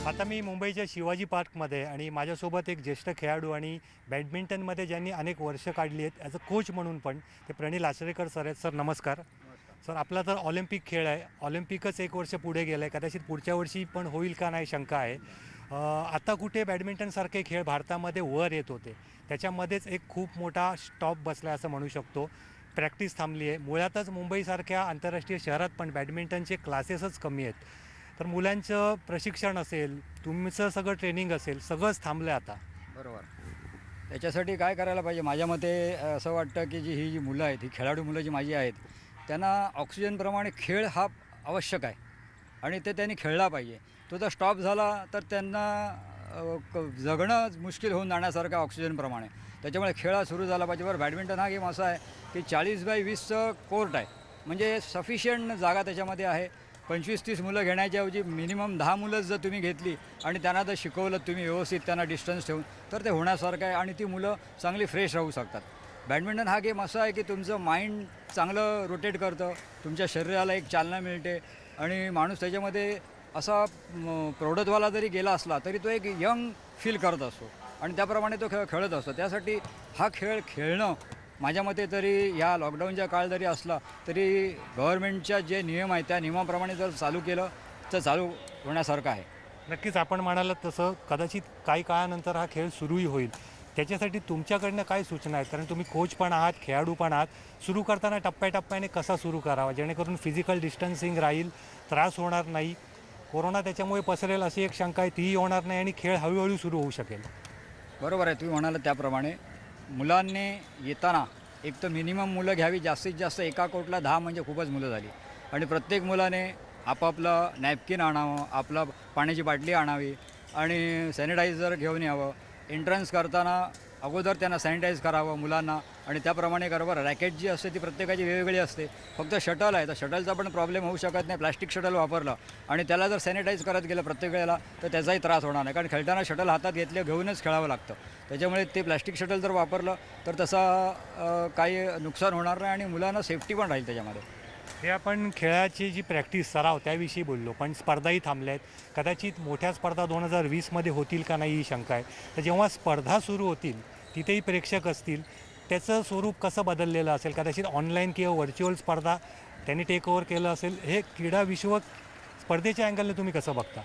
आता मी मुंबईच्या शिवाजी पार्कमध्ये आणि माझ्यासोबत एक ज्येष्ठ खेळाडू आणि बॅडमिंटनमध्ये ज्यांनी अनेक वर्ष काढली आहेत ॲज अ कोच म्हणून पण ते प्रणील आचरेकर सर आहेत. सर नमस्कार. सर आपला तर ऑलिम्पिक खेळ आहे, ऑलिम्पिकच एक वर्ष पुढे गेलं आहे, कदाचित पुढच्या वर्षी पण होईल का नाही शंका आहे. आता कुठे बॅडमिंटनसारखे खेळ भारतामध्ये वर येत होते त्याच्यामध्येच एक खूप मोठा स्टॉप बसला आहे असं म्हणू शकतो. प्रॅक्टिस थांबली आहे. मुळातच मुंबईसारख्या आंतरराष्ट्रीय शहरात पण बॅडमिंटनचे क्लासेसच कमी आहेत. तर मुलांचं प्रशिक्षण असेल, तुमचं सगळं ट्रेनिंग असेल, सगळंच थांबलं आहे आता. बरोबर. त्याच्यासाठी काय करायला पाहिजे माझ्या मते असं वाटतं की ही मुलं आहेत, ही खेळाडू मुलं जी माझी आहेत, त्यांना ऑक्सिजनप्रमाणे खेळ हा आवश्यक आहे आणि ते त्यांनी खेळला पाहिजे. तो जर स्टॉप झाला तर त्यांना जगणं मुश्किल होऊन जाण्यासारखं ऑक्सिजनप्रमाणे. त्याच्यामुळे खेळ हा सुरू झाला पाहिजे. बरं, बॅडमिंटन हा गेम असा आहे की 40x20चं कोर्ट आहे, म्हणजे सफिशियंट जागा त्याच्यामध्ये आहे. 25-30 मुलं घेण्याच्याऐवजी मिनिमम 10 मुलंच जर तुम्ही घेतली आणि त्यांना जर शिकवलं तुम्ही व्यवस्थित त्यांना डिस्टन्स ठेवून, तर ते होण्यासारखं आहे आणि ती मुलं चांगली फ्रेश राहू शकतात. बॅडमिंटन हा गेम असा आहे की तुमचं माइंड चांगलं रोटेट करतं, तुमच्या शरीराला एक चालना मिळते आणि माणूस त्याच्यामध्ये असा प्रौढत्वाला जरी गेला असला तरी तो एक यंग फील करत असतो आणि त्याप्रमाणे तो खेळत असतो. त्यासाठी हा खेळ खेळणं माझ्या मते तरी ह्या लॉकडाऊनच्या काळ जरी असला तरी गव्हर्नमेंटच्या जे नियम आहेत त्या नियमाप्रमाणे जर चालू केलं तर चालू होण्यासारखं आहे. नक्कीच आपण म्हणालात तसं कदाचित काही काळानंतर हा खेळ सुरूही होईल. त्याच्यासाठी तुमच्याकडनं काय सूचना आहेत? कारण तुम्ही कोच पण आहात, खेळाडू पण आहात. सुरू करताना टप्प्याटप्प्याने कसा सुरू करावा जेणेकरून फिजिकल डिस्टन्सिंग राहील, त्रास होणार नाही, कोरोना त्याच्यामुळे पसरेल अशी एक शंका आहे तीही होणार नाही आणि खेळ हळूहळू सुरू होऊ शकेल. बरोबर आहे, तुम्ही म्हणाल त्याप्रमाणे मुलांनी येताना एक तर मिनिमम मुलं घ्यावी. जास्तीत जास्त एका कोर्टला 10 म्हणजे खूपच मुलं झाली आणि प्रत्येक मुलाने आपापलं नॅपकिन आणावं, आपलं पाण्याची बाटली आणावी आणि सॅनिटायझर घेऊन यावं. एंट्रन्स करताना अगोदर त्यांना सॅनिटाईज करावं मुलांना आणि त्याप्रमाणे बरोबर. रॅकेट जी असते ती प्रत्येकाची वेगवेगळी असते. फक्त शटल आहे तर शटलचा पण प्रॉब्लेम होऊ शकत नाही. प्लॅस्टिक शटल वापरलं आणि त्याला जर सॅनिटाईज करत गेलं प्रत्येक वेळेला तर त्याचाही त्रास होणार नाही, कारण खेळताना शटल हातात घेऊनच खेळावं लागतं. त्याच्यामुळे ते प्लॅस्टिक शटल जर वापरलं तर तसा काही नुकसान होणार नाही आणि मुलांना सेफ्टी पण राहील त्याच्यामध्ये. हे आपण खेळाची जी प्रॅक्टिस सराव त्याविषयी बोललो, पण स्पर्धाही थांबल्या आहेत. कदाचित मोठ्या स्पर्धा 2020मध्ये होतील का नाही ही शंका आहे. तर जेव्हा स्पर्धा सुरू होतील तिथेही प्रेक्षक असतील, त्याचं स्वरूप कसं बदललेलं असेल, कदाचित ऑनलाईन किंवा व्हर्च्युअल स्पर्धा त्यांनी टेक ओव्हर केलं असेल. हे क्रीडा विश्व स्पर्धेच्या अँगलने तुम्ही कसं बघता?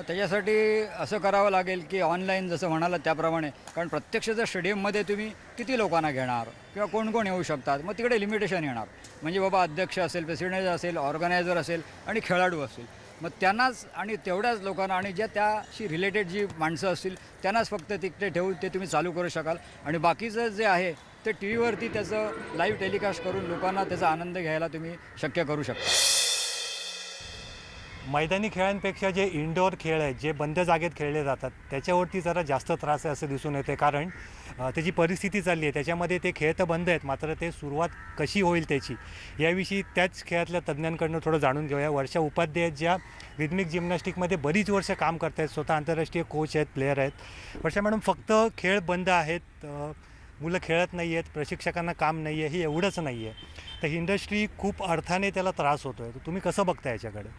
त्याच्यासाठी असं करावं लागेल की ऑनलाईन जसं म्हणालं त्याप्रमाणे, कारण प्रत्यक्ष जर स्टेडियममध्ये तुम्ही किती लोकांना घेणार किंवा कोण कोण येऊ शकतात, मग तिकडे लिमिटेशन येणार. म्हणजे बाबा अध्यक्ष असेल, प्रेसिडेंट असेल, ऑर्गनायझर असेल आणि खेळाडू असेल, मग त्यांनाच आणि तेवढ्याच लोकांना आणि ज्या त्याशी रिलेटेड जी माणसं असतील त्यांनाच फक्त तिकडे ठेवून ते तुम्ही चालू करू शकाल आणि बाकीचं जे आहे ते टी व्हीवरती त्याचं लाईव्ह टेलिकास्ट करून लोकांना त्याचा आनंद घ्यायला तुम्ही शक्य करू शकता. मैदानी खेळांपेक्षा जे इंडोर खेळ आहेत, जे बंद जागेत खेळले जातात, त्याच्यावरती जरा जास्त त्रास आहे असं दिसून येते. कारण त्याची परिस्थिती चालली आहे त्याच्यामध्ये. ते खेळ तर बंद आहेत, मात्र ते सुरुवात कशी होईल त्याची याविषयी त्याच खेळातल्या तज्ज्ञांकडून थोडं जाणून घेऊया. वर्षा उपाध्याय आहेत, ज्या रिदमिक जिम्नॅस्टिकमध्ये बरीच वर्ष काम करत आहेत, स्वतः आंतरराष्ट्रीय कोच आहेत, प्लेयर आहेत. वर्षा मॅडम, फक्त खेळ बंद आहेत, मुलं खेळत नाही आहेत, प्रशिक्षकांना काम नाही आहे, हे एवढंच नाही आहे. तर ही इंडस्ट्री खूप अर्थाने त्याला त्रास होतो आहे. तर तुम्ही कसं बघता याच्याकडे?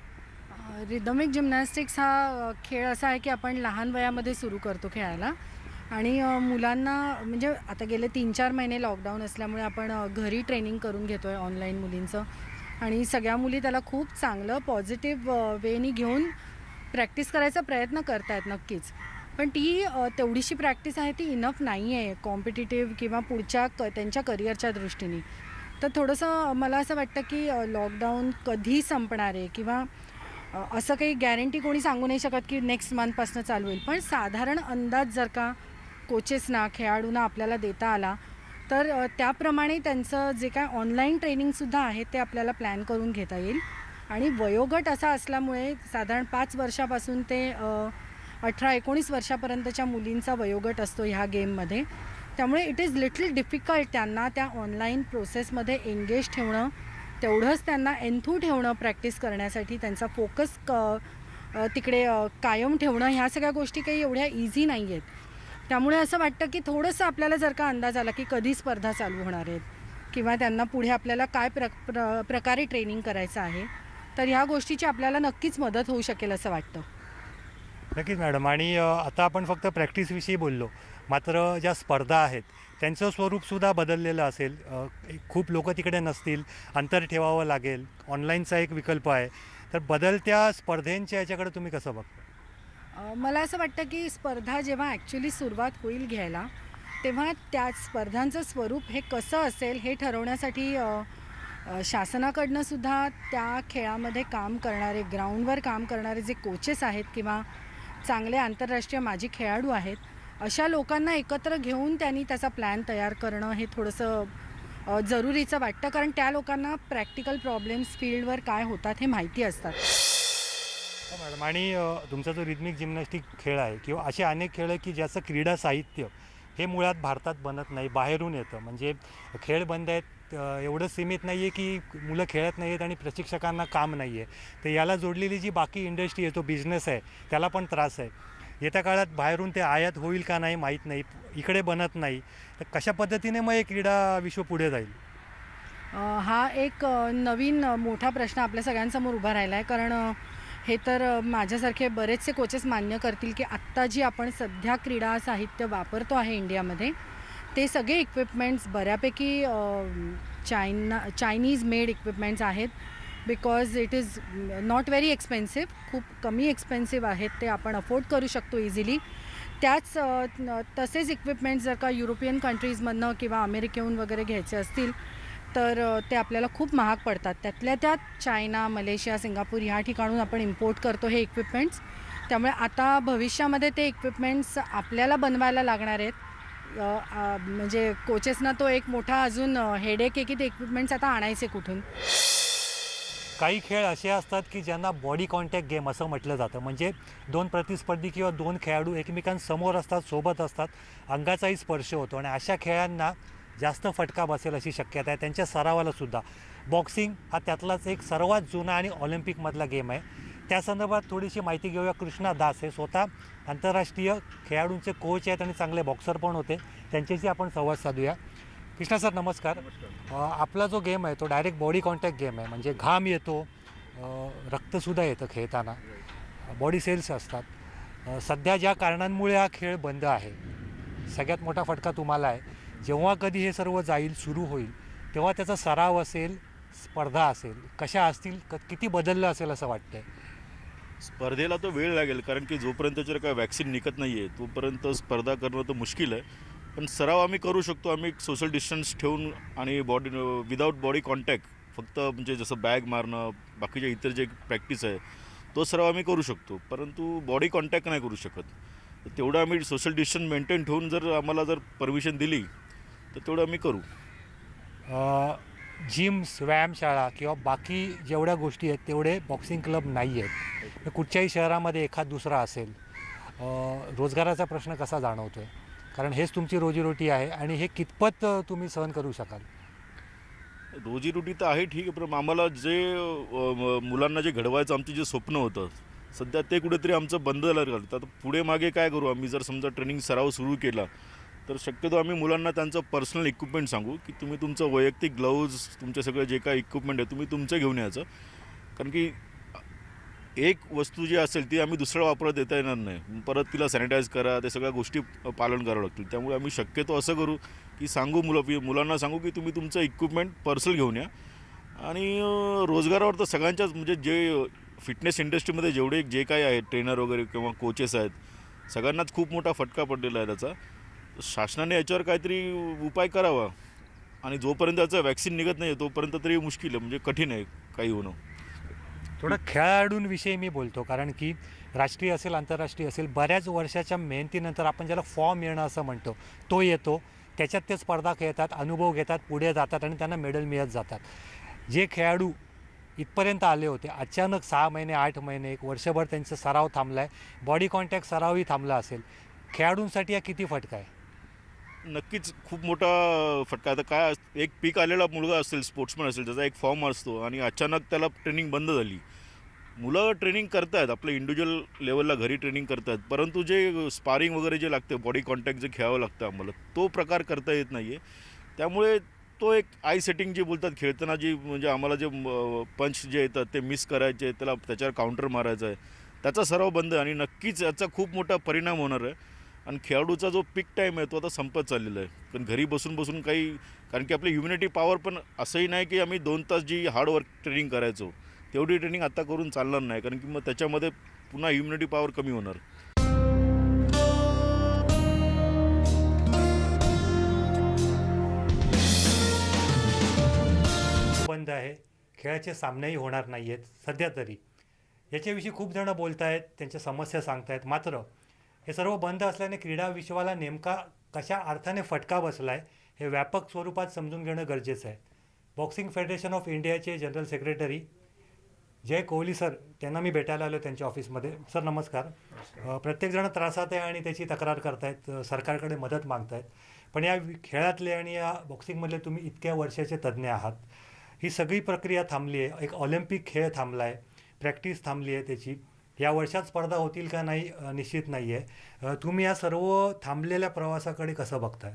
रिदमिक जिम्नॅस्टिक्स हा खेळ असा आहे की आपण लहान वयामध्ये सुरू करतो खेळायला आणि मुलांना म्हणजे आता गेले 3-4 महिने लॉकडाऊन असल्यामुळे आपण घरी ट्रेनिंग करून घेतो आहे ऑनलाईन मुलींचं आणि सगळ्या मुली त्याला खूप चांगलं पॉझिटिव्ह वेनी घेऊन प्रॅक्टिस करायचा प्रयत्न करत आहेत नक्कीच. पण ती तेवढीशी प्रॅक्टिस आहे ती इनफ नाही आहे कॉम्पिटिटिव्ह किंवा पुढच्या त्यांच्या करिअरच्या दृष्टीने. तर थोडंसं मला असं वाटतं की लॉकडाऊन कधी संपणार आहे किंवा असं काही गॅरंटी कोणी सांगू नाही शकत की नेक्स्ट मंथपासून चालू होईल. पण साधारण अंदाज जर का कोचेसना, खेळाडूंना आपल्याला देता आला तर त्याप्रमाणे त्यांचं जे काय ऑनलाईन ट्रेनिंगसुद्धा आहे ते आपल्याला प्लॅन करून घेता येईल. आणि वयोगट असा असल्यामुळे साधारण 5 वर्षापासून ते 18-19 वर्षापर्यंतच्या मुलींचा वयोगट असतो ह्या गेममध्ये. त्यामुळे इट इज लिटल डिफिकल्ट त्यांना त्या ऑनलाईन प्रोसेसमध्ये एंगेज ठेवणं, तेवढंच त्यांना एन्थू ठेवणं प्रॅक्टिस करण्यासाठी, त्यांचा फोकस तिकडे कायम ठेवणं, ह्या सगळ्या गोष्टी काही एवढ्या इझी नाही आहेत. त्यामुळे असं वाटतं की थोडंसं आपल्याला जर का अंदाज आला की कधी स्पर्धा चालू होणार आहेत किंवा त्यांना पुढे आपल्याला काय प्रकारे ट्रेनिंग करायचं आहे, तर ह्या गोष्टीची आपल्याला नक्कीच मदत होऊ शकेल असं वाटतं. नक्कीच मॅडम. आणि आता आपण फक्त प्रॅक्टिसविषयी बोललो, मात्र ज्या स्पर्धा आहेत त्यांचं स्वरूपसुद्धा बदललेलं असेल. खूप लोकं तिकडे नसतील, अंतर ठेवावं लागेल, ऑनलाईनचा एक विकल्प आहे. तर बदलत्या स्पर्धेंच्या याच्याकडे तुम्ही कसं बघता? मला असं वाटतं की स्पर्धा जेव्हा ॲक्च्युली सुरुवात होईल घ्यायला, तेव्हा त्या स्पर्धांचं स्वरूप हे कसं असेल हे ठरवण्यासाठी शासनाकडनं सुद्धा त्या खेळामध्ये काम करणारे, ग्राउंडवर काम करणारे जे कोचेस आहेत किंवा चांगले आंतरराष्ट्रीय माजी खेळाडू आहेत, अशा लोकांना एकत्र घेऊन त्यांनी त्याचा प्लॅन तयार करणं हे थोडंसं जरुरीचं वाटतं. कारण त्या लोकांना प्रॅक्टिकल प्रॉब्लेम्स फील्डवर काय होतात हे माहिती असतात. हो मॅडम. आणि तुमचा जो रिदमिक जिम्नॅस्टिक खेळ आहे किंवा असे अनेक खेळ आहे की ज्याचं क्रीडा साहित्य हे मुळात भारतात बनत नाही, बाहेरून येतं. म्हणजे खेळ बंद आहेत, एवढं सीमित नाही आहे की मुलं खेळत नाही आहेत आणि प्रशिक्षकांना काम नाही आहे. तर याला जोडलेली जी बाकी इंडस्ट्री आहे, तो बिझनेस आहे, त्याला पण त्रास आहे. येत्या काळात बाहेरून ते आयात होईल का नाही माहीत नाही, इकडे बनत नाही. तर कशा पद्धतीने मग हे क्रीडा विश्व पुढे जाईल? हा एक नवीन मोठा प्रश्न आपल्या सगळ्यांसमोर उभा राहिला आहे. कारण हे तर माझ्यासारखे बरेचसे कोचेस मान्य करतील की आत्ता जी आपण सध्या क्रीडा साहित्य वापरतो आहे इंडियामध्ये, ते सगळे इक्विपमेंट्स बऱ्यापैकी चायनीज मेड इक्विपमेंट्स आहेत. Because it is not very expensive, खूप कमी एक्सपेन्सिव्ह आहेत, ते आपण अफोर्ड करू शकतो इझिली. तसेच इक्विपमेंट्स जर का युरोपियन कंट्रीजमधनं किंवा अमेरिकेहून वगैरे घ्यायचे असतील तर ते आपल्याला खूप महाग पडतात. त्यातल्या त्यात चायना, मलेशिया, सिंगापूर ह्या ठिकाणून आपण इम्पोर्ट करतो हे इक्विपमेंट्स. त्यामुळे आता भविष्यामध्ये ते इक्विपमेंट्स आपल्याला बनवायला लागणार आहेत. म्हणजे कोचेसना तो एक मोठा अजून हेडेक आहे की ते इक्विपमेंट्स आता आणायचे कुठून. काही खेळ असे असतात की ज्यांना बॉडी कॉन्टॅक्ट गेम असं म्हटलं जातं. म्हणजे दोन प्रतिस्पर्धी किंवा दोन खेळाडू एकमेकांसमोर असतात, सोबत असतात, अंगाचाही स्पर्श होतो आणि अशा खेळांना जास्त फटका बसेल अशी शक्यता आहे. त्यांच्या सरावालासुद्धा बॉक्सिंग हा त्यातलाच एक सर्वात जुना आणि ऑलिम्पिकमधला गेम आहे. त्या संदर्भात थोडीशी माहिती घेऊया. कृष्णा दास हे स्वतः आंतरराष्ट्रीय खेळाडूंचे कोच आहेत आणि चांगले बॉक्सर पण होते. त्यांच्याशी आपण संवाद साधूया. कृष्णा सर नमस्कार. आपला जो गेम आहे तो डायरेक्ट बॉडी कॉन्टॅक्ट गेम आहे. म्हणजे घाम येतो, रक्तसुद्धा येतं खेळताना, बॉडी सेल्स असतात. सध्या ज्या कारणांमुळे हा खेळ बंद आहे, सगळ्यात मोठा फटका तुम्हाला आहे. जेव्हा कधी हे सर्व जाईल, सुरू होईल, तेव्हा त्याचा सराव असेल, स्पर्धा असेल, कशा असतील, किती बदललं असेल असं वाटतंय? स्पर्धेला तो वेळ लागेल, कारण की जोपर्यंत जर काय वॅक्सिन निघत नाही आहे तोपर्यंत स्पर्धा करणं तर मुश्किल आहे. पण सराव आम्ही करू शकतो. आम्ही सोशल डिस्टन्स ठेवून आणि बॉडी विदाऊट बॉडी कॉन्टॅक्ट, फक्त म्हणजे जसं बॅग मारणं, बाकीचे इतर जे प्रॅक्टिस आहे तो सराव आम्ही करू शकतो. परंतु बॉडी कॉन्टॅक्ट नाही करू शकत. तर तेवढं आम्ही सोशल डिस्टन्स मेंटेन ठेवून जर आम्हाला जर परमिशन दिली तर तेवढं आम्ही करू. जिम्स, व्यायामशाळा किंवा बाकी जेवढ्या गोष्टी आहेत तेवढे बॉक्सिंग क्लब नाही आहेत. कुठच्याही शहरामध्ये एखाद दुसरा असेल. रोजगाराचा प्रश्न कसा जाणवतो आहे? कारण हेच तुमची रोजीरोटी आहे आणि हे कितपत तुम्ही सहन करू शकाल? रोजीरोटी तर आहे, ठीक आहे, पण आम्हाला जे मुलांना जे घडवायचं आमचं जे स्वप्न होतं सध्या ते कुठेतरी आमचं बंद झालं. तर पुढे मागे काय करू आम्ही? जर समजा ट्रेनिंग सराव सुरू केला तर शक्यतो आम्ही मुलांना त्यांचं पर्सनल इक्विपमेंट सांगू की तुम्ही तुमचं वैयक्तिक ग्लव्ज, तुमचे सगळं जे काय इक्विपमेंट आहे तुम्ही तुमचं घेऊन यायचं. कारण की एक वस्तू जी असेल ती आम्ही दुसऱ्या वापरत देता येणार नाही. परत तिला सॅनिटाईज करा, ते सगळ्या गोष्टी पालन करावं लागतील. त्यामुळे आम्ही शक्यतो असं करू की सांगू मुलांना सांगू की तुम्ही तुमचं इक्विपमेंट पर्सनल घेऊन या. आणि रोजगारावर तर सगळ्यांच्याच, म्हणजे जे फिटनेस इंडस्ट्रीमध्ये जेवढे जे काय आहे ट्रेनर वगैरे किंवा कोचेस आहेत, सगळ्यांनाच खूप मोठा फटका पडलेला आहे त्याचा. शासनाने याच्यावर काहीतरी उपाय करावा. आणि जोपर्यंत त्याचं वॅक्सिन निघत नाही तोपर्यंत तरी मुश्किल आहे, म्हणजे कठीण आहे काही होणं. थोडं खेळाडूंविषयी मी बोलतो, कारण की राष्ट्रीय असेल, आंतरराष्ट्रीय असेल, बऱ्याच वर्षाच्या मेहनतीनंतर आपण ज्याला फॉर्म येणं असं म्हणतो तो येतो. त्याच्यात ते स्पर्धा खेळतात, अनुभव घेतात, पुढे जातात आणि त्यांना मेडल मिळत जातात. जे खेळाडू इथपर्यंत आले होते, अचानक 6 महिने, 8 महिने, 1 वर्षभर त्यांचा सराव थांबला आहे, बॉडी कॉन्टॅक्ट सरावही थांबला असेल. खेळाडूंसाठी हा किती फटका आहे? नक्कीच खूप मोठा फटका. आता काय एक पीक आलेला मुलगा असेल, स्पोर्ट्समॅन असेल, त्याचा एक फॉर्म असतो आणि अचानक त्याला ट्रेनिंग बंद झाली. मुलं ट्रेनिंग करत आहेत, आपलं इंडिव्हिज्युअल लेवलला घरी ट्रेनिंग करत आहेत, परंतु जे स्पारिंग वगैरे जे लागतं, बॉडी कॉन्टॅक्ट जे खेळावं लागतं आम्हाला, तो प्रकार करता येत नाही आहे. त्यामुळे तो एक आय सेटिंग जे बोलतात खेळताना, जी म्हणजे आम्हाला जे पंच जे येतात ते मिस करायचे, त्याच्यावर काउंटर मारायचं आहे, त्याचा सराव बंद आहे आणि नक्कीच याचा खूप मोठा परिणाम होणार आहे. आणि खेळाडूचा जो पीक टाईम आहे तो आता संपत चाललेला आहे. पण घरी बसून बसून काही, कारण की आपली ह्युमिनिटी पॉवर पण असंही नाही की आम्ही 2 तास जी हार्डवर्क ट्रेनिंग करायचो तेवढी ट्रेनिंग आता करून चालणार नाही, कारण की मग त्याच्यामध्ये पुन्हा ह्युमिनिटी पॉवर कमी होणार. बंद आहे, खेळाचे सामनेही होणार नाही आहेत सध्या तरी. याच्याविषयी खूप जणं बोलत आहेत, त्यांच्या समस्या सांगत आहेत. मात्र हे सर्व बंद असल्याने क्रीडा विश्वाला नेमका कशा अर्थाने फटका बसला आहे हे व्यापक स्वरूपात समजून घेणं गरजेचं आहे. बॉक्सिंग फेडरेशन ऑफ इंडियाचे जनरल सेक्रेटरी जय कोहली सर, त्यांना मी भेटायला आलो त्यांच्या ऑफिसमध्ये. सर नमस्कार. प्रत्येकजण त्रासात आहे आणि त्याची तक्रार करतायत, सरकारकडे मदत मागतायत. पण या खेळातले आणि या बॉक्सिंगमधले तुम्ही इतक्या वर्षाचे तज्ज्ञ आहात. ही सगळी प्रक्रिया थांबली आहे, एक ऑलिम्पिक खेळ थांबला आहे, प्रॅक्टिस थांबली आहे त्याची. या वर्षात स्पर्धा होतील का नाही निश्चित नाही आहे. तुम्ही या सर्व थांबलेल्या प्रवासाकडे कसं बघताय?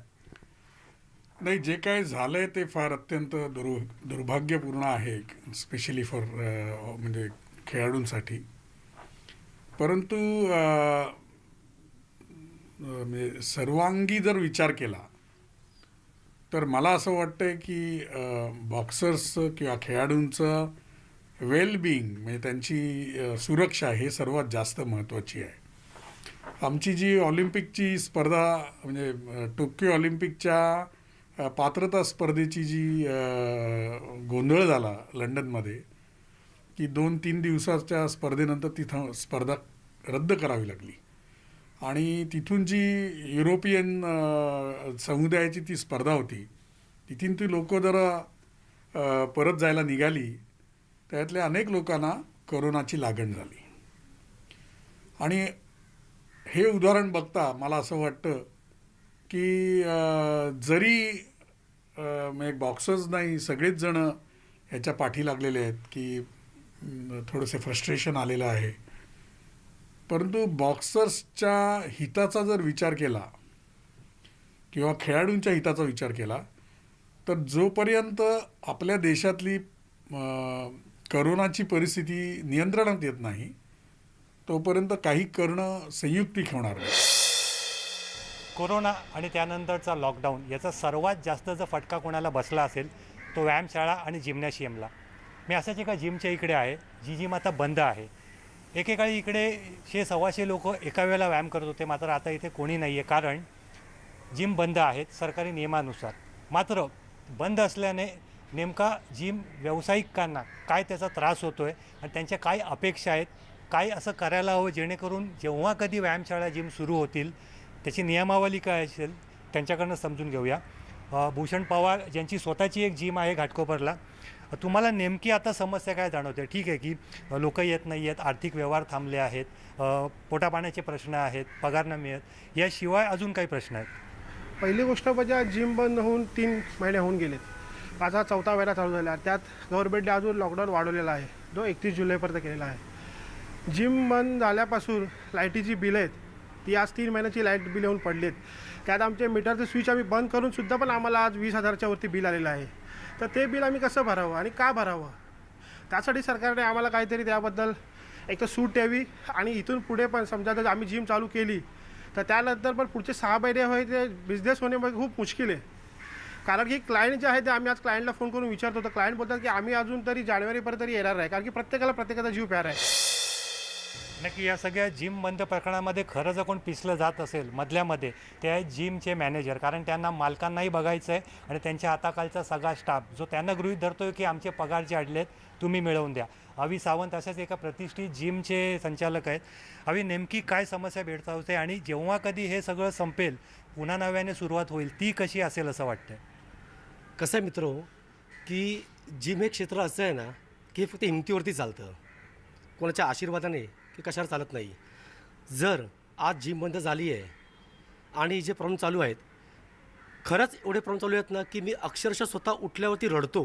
नाही, जे काय झालं आहे ते फार अत्यंत दुर्भाग्यपूर्ण आहे, स्पेशली फॉर म्हणजे खेळाडूंसाठी. परंतु म्हणजे सर्वांगी जर विचार केला तर मला असं वाटतं की बॉक्सर्स किंवा खेळाडूंचं वेलबिईंग म्हणजे त्यांची सुरक्षा हे सर्वात जास्त महत्त्वाची आहे. आमची जी ऑलिम्पिकची स्पर्धा म्हणजे टोकियो ऑलिम्पिकच्या पात्रता स्पर्धेची जी गोंधळ झाला लंडनमध्ये की 2-3 दिवसाच्या स्पर्धेनंतर तिथं स्पर्धा रद्द करावी लागली आणि तिथून जी युरोपियन समुदायाची ती स्पर्धा होती तिथून ती लोकं जरा परत जायला निघाली. त्यातल्या अनेक लोकांना कोरोनाची लागण झाली आणि हे उदाहरण बघता मला असं वाटतं की जरी म्हणजे बॉक्सर्स नाही सगळेच जण ह्याच्या पाठी लागलेले आहेत की थोडंसं फ्रस्ट्रेशन आलेलं आहे. परंतु बॉक्सर्सच्या हिताचा जर विचार केला किंवा खेळाडूंच्या हिताचा विचार केला तर जोपर्यंत आपल्या देशातली करोनाची परिस्थिती नियंत्रणात येत नाही तोपर्यंत काही करणं संयुक्तिक होणार नाही. कोरोना आणि त्यानंतरचा लॉकडाऊन याचा सर्वात जास्त जर फटका कोणाला बसला असेल तो व्यायामशाळा आणि जिम्नॅशियमला. मी असाच एका जिमच्या इकडे आहे, जी जिम आता बंद आहे. एकेकाळी इकडे 100-125 लोक एका वेळेला व्यायाम करत होते, मात्र आता इथे कोणी नाही आहे, कारण जिम बंद आहेत सरकारी नियमानुसार. मात्र बंद असल्याने नेमका जिम व्यावसायिकांना काय त्याचा त्रास होतो आहे आणि त्यांच्या काय अपेक्षा आहेत, काय असं करायला हवं जेणेकरून जेव्हा कधी व्यायामशाळा जिम सुरू होतील त्याची नियमावली काय असेल त्यांच्याकडनं समजून घेऊया. भूषण पवार ज्यांची स्वतःची एक जिम आहे घाटकोपरला, तुम्हाला नेमकी आता समस्या काय जाणवते? ठीक आहे की लोक येत नाही आहेत, आर्थिक व्यवहार थांबले आहेत, पोटापाण्याचे प्रश्न आहेत, पगार न मिळत, याशिवाय अजून काही प्रश्न आहेत? पहिली गोष्ट म्हणजे जिम बंद होऊन 3 महिने होऊन गेलेत. आता 4था महिना चालू झाला. त्यात गव्हर्नमेंटने अजून लॉकडाऊन वाढवलेला आहे जो 31 जुलैपर्यंत केलेला आहे. जिम बंद झाल्यापासून लाईटीची बिल आहेत ती आज 3 महिन्याची लाईट बिल येऊन पडलेत. त्यात आमचे मीटरचं स्विच आम्ही बंद करून सुद्धा पण आम्हाला आज 20,000च्या वरती बिल आलेलं आहे. तर ते बिल आम्ही कसं भरावं आणि का भरावं? त्यासाठी सरकारने आम्हाला काहीतरी त्याबद्दल एक तर सूट द्यावी आणि इथून पुढे पण समजा जर आम्ही जिम चालू केली तर त्यानंतर पण पुढचे 6 महिने होय ते बिझनेस होणे मग खूप मुश्किल आहे. कारण की क्लायंट जे आहे ते आम्ही आज क्लायंटला फोन करून विचारतो तर क्लायंट बोलतात की आम्ही अजून तरी जानेवारीपर्यंत तरी येणार आहे, कारण की प्रत्येकाचा जीव प्यारा आहे. नक्की या सगळ्या जिम बंद प्रकरणामध्ये खरं जर कोण पिसलं जात असेल मधल्यामध्ये ते आहेत जिमचे मॅनेजर, कारण त्यांना मालकांनाही बघायचं आहे आणि त्यांच्या हाताखालचा सगळा स्टाफ जो त्यांना गृहीत धरतोय की आमचे पगार जे अडलेत तुम्ही मिळवून द्या. अवी सावंत अशाच एका प्रतिष्ठित जिमचे संचालक आहेत. अवी, नेमकी काय समस्या भेडसावते आणि जेव्हा कधी हे सगळं संपेल पुन्हा नव्याने सुरुवात होईल ती कशी असेल असं वाटतं? कसं आहे मित्रो की जिम हे क्षेत्र असं आहे ना की फक्त हिमतीवरती चालतं, कोणाच्या आशीर्वादाने की कशावर चालत नाही. जर आज जिम बंद झाली आहे आणि जे प्रॉब्लेम चालू आहेत, खरंच एवढे प्रॉब्लेम चालू आहेत ना की मी अक्षरशः स्वतः उठल्यावरती रडतो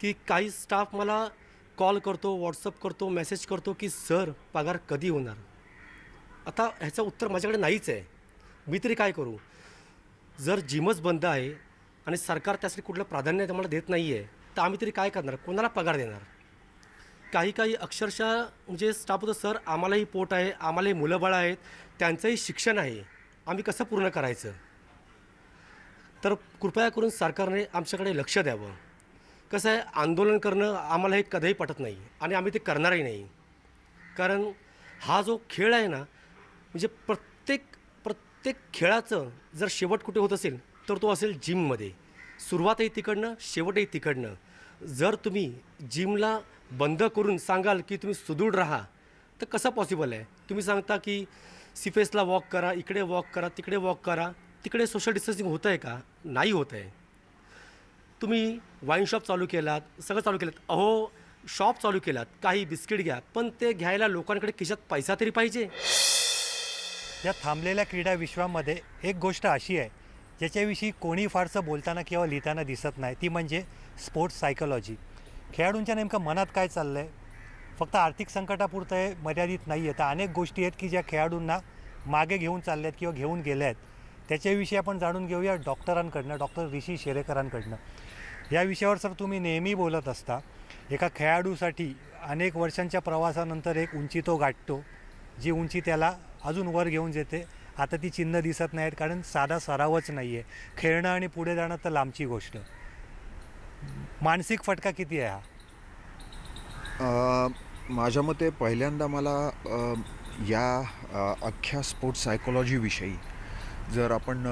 की काही स्टाफ मला कॉल करतो, व्हॉट्सअप करतो, मेसेज करतो की सर पगार कधी होणार. आता ह्याचं उत्तर माझ्याकडे नाहीच आहे. मी तरी काय करू? जर जिमच बंद आहे आणि सरकार त्यासाठी कुठलं प्राधान्य आम्हाला देत नाही आहे तर आम्ही तरी काय करणार? कोणाला पगार देणार? काही काही अक्षरशः म्हणजे स्टाफ होतं, सर आम्हालाही पोट आहे, आम्हालाही मुलं-बाळं आहेत, त्यांचंही शिक्षण आहे, आम्ही कसं पूर्ण करायचं? तर कृपया करून सरकारने आमच्याकडे लक्ष द्यावं. कसं आहे, आंदोलन करणं आम्हाला हे कधीही पटत नाही आणि आम्ही ते करणारही नाही. कारण हा जो खेळ आहे ना, म्हणजे प्रत्येक खेळाचं जर शेवट कुठे होत असेल तर तो असेल जिममध्ये. सुरुवातही तिकडनं, शेवटही तिकडनं. जर तुम्ही जिमला बंद करून सांगाल की तुम्ही सुदृढ राहा, तर कसं पॉसिबल आहे? तुम्ही सांगता की सिफेसला वॉक करा, इकडे वॉक करा, तिकडे वॉक करा. तिकडे सोशल डिस्टन्सिंग होतं आहे का? नाही होत आहे. तुम्ही वाईन शॉप चालू केलात, सगळं चालू केलं, अहो शॉप चालू केलात, काही बिस्किट घ्या, पण ते घ्यायला लोकांकडे खिशात पैसा तरी पाहिजे. या थांबलेल्या क्रीडा विश्वामध्ये एक गोष्ट अशी आहे ज्याच्याविषयी कोणी फारसं बोलताना किंवा लिहिताना दिसत नाही, ती म्हणजे स्पोर्ट्स सायकोलॉजी. खेळाडूंच्या नेमकं मनात काय चाललं आहे? फक्त आर्थिक संकटापुरतं हे मर्यादित नाही आहे, तर अनेक गोष्टी आहेत की ज्या खेळाडूंना मागे घेऊन चालल्या आहेत किंवा घेऊन गेल्या आहेत. त्याच्याविषयी आपण जाणून घेऊया डॉक्टरांकडनं, डॉक्टर ऋषी शेरेकरांकडनं. या विषयावर सर तुम्ही नेहमी बोलत असता. एका खेळाडूसाठी अनेक वर्षांच्या प्रवासानंतर एक उंची तो गाठतो, जी उंची त्याला अजून वर घेऊन जेते. आता ती चिन्ह दिसत नाहीत कारण साधा सरावच नाही आहे. खेळणं आणि पुढे जाणं तर लांबची गोष्ट. मानसिक फटका किती आहे हा? माझ्या मते पहिल्यांदा मला अख्ख्या स्पोर्ट्स सायकोलॉजीविषयी जर आपण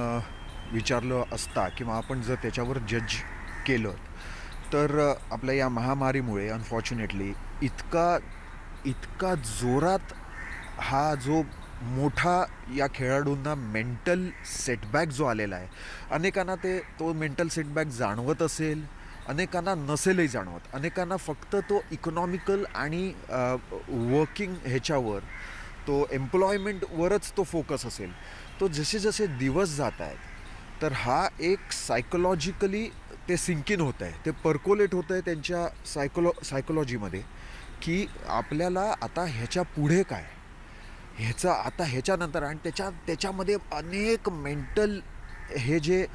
विचारलं असता किंवा आपण जर त्याच्यावर जज केलं तर आपल्या या महामारीमुळे अनफॉर्च्युनेटली इतका जोरात हा जो मोठा या खेळाडूंना मेंटल सेटबॅक जो आलेला आहे, अनेकांना तो मेंटल सेटबॅक जाणवत असेल, अनेकांना नसेलही जाणवत. अनेकांना फक्त तो इकॉनॉमिकल आणि वर्किंग ह्याच्यावर, तो एम्प्लॉयमेंटवरच तो फोकस असेल. तो जसे जसे दिवस जात आहेत तर हा एक सायकोलॉजिकली ते सिंक इन होत आहे, ते पर्कोलेट होतं आहे त्यांच्या सायकोलॉजीमध्ये की आपल्याला आता ह्याच्या पुढे काय, आता ह्याच्यानंतर. आणि त्याच्यामध्ये अनेक मेंटल हे जे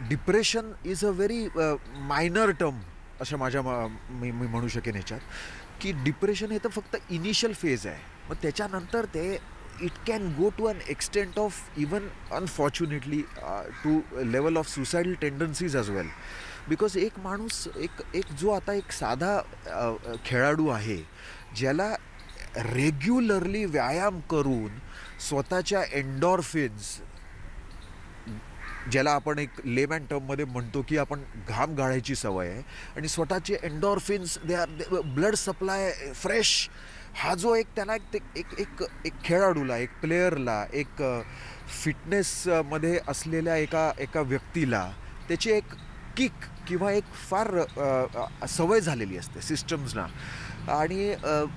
depression is a very minor term असं मी म्हणू शकेन ह्याच्यात, की डिप्रेशन हे तर फक्त इनिशियल फेज आहे. मग त्याच्यानंतर ते it can go to an extent of even unfortunately to level of suicidal tendencies as well. Because एक माणूस एक जो आता एक साधा खेळाडू आहे, ज्याला रेग्युलरली व्यायाम करून स्वतःच्या एन्डॉर्फिन्स, ज्याला आपण एक लेमॅन टर्ममध्ये म्हणतो की आपण घाम गाळायची सवय आहे, आणि स्वतःचे endorphins, they are blood supply fresh. हा जो एक त्याला एक खेळाडूला, एक प्लेयरला, एक फिटनेसमध्ये असलेल्या एका व्यक्तीला त्याची एक किक किंवा एक फार सवय झालेली असते सिस्टम्सना. आणि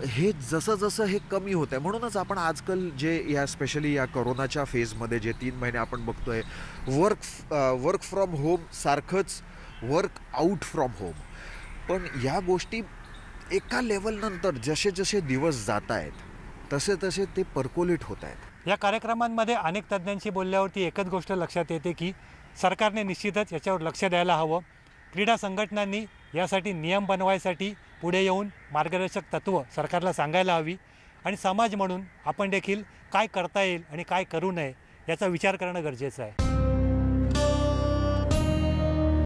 हे जसं हे कमी होतं आहे. म्हणूनच आपण आजकाल जे या स्पेशली या कोरोनाच्या फेजमध्ये जे 3 महिने आपण बघतो आहे, वर्क फ्रॉम होम सारखंच वर्क आऊट फ्रॉम होम. पण या गोष्टी एका लेवलनंतर जसे दिवस जात आहेत तसे ते पर्कोलेट होत आहेत. या कार्यक्रमांमध्ये अनेक तज्ज्ञांशी बोलल्यावरती एकच गोष्ट लक्षात येते की सरकारने निश्चितच याच्यावर लक्ष द्यायला हवं. क्रीडा संघटनांनी यासाठी नियम बनवायसाठी पुढे येऊन मार्गदर्शक तत्त्व सरकारला सांगायला हवी, आणि समाज म्हणून आपण देखील काय करता येईल आणि काय करू नये याचा विचार करणं गरजेचं आहे.